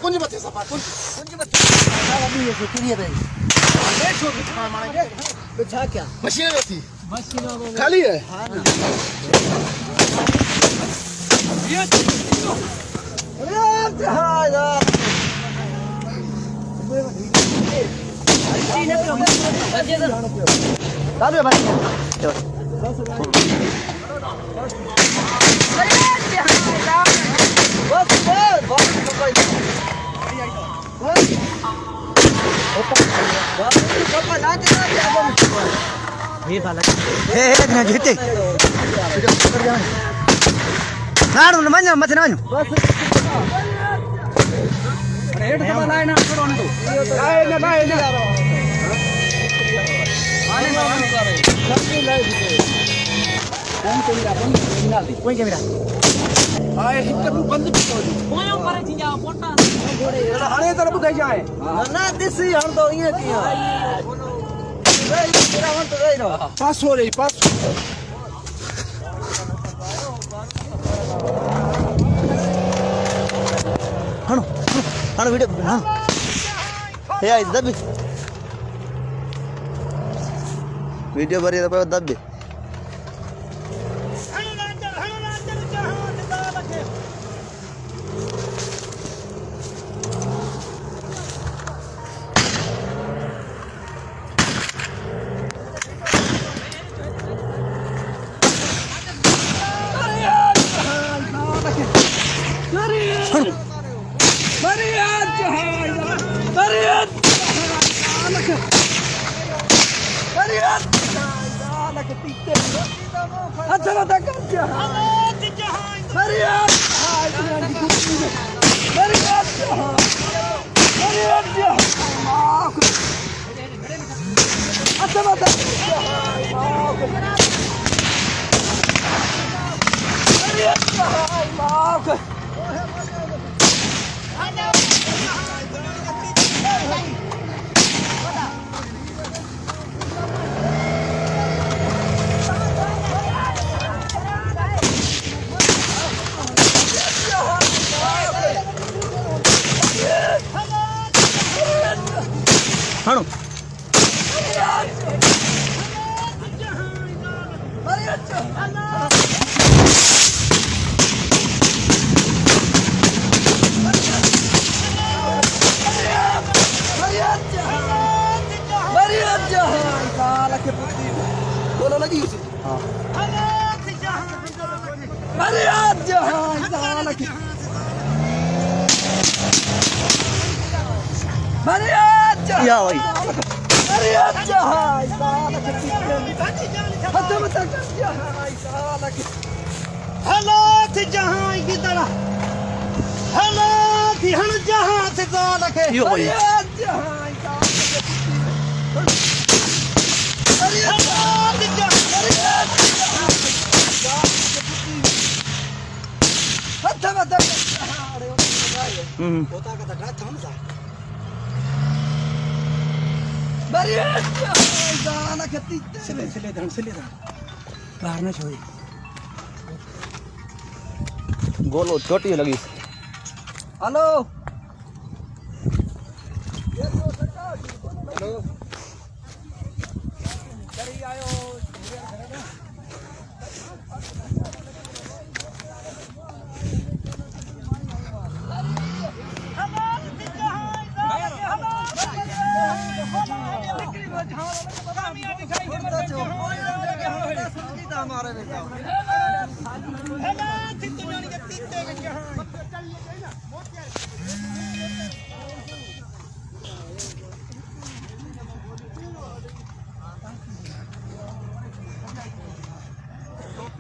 कुंज मथे सफा कुंज मथे अभी ये कितनी है देखो दिखा मारेंगे बिछा क्या मशीन में थी मशीन खाली है हां ना ये अरे जहाज चालू है भाई कोई कैमरा आए हिकु बंद पोयो करे थींदा फोटा हाणे त ॿुधाई जाए ना दिसी हाण तो इए किया पासो रे पास हाणो हाणो वीडियो हां हे आई दबी वीडियो भरी तो दबी हाणो या भाई अरे जहाज सालक खत्म तक जहाज सालक हालात जहां की तरह हालात हन जहां से सालक यो भाई जहाज अरे हालात जहां खत्म तक होता का ड्राइव था हमसा बाहर न छोड़ी बोलो छोटी लगी हेलो हेलो चली आयो हमारे बेटा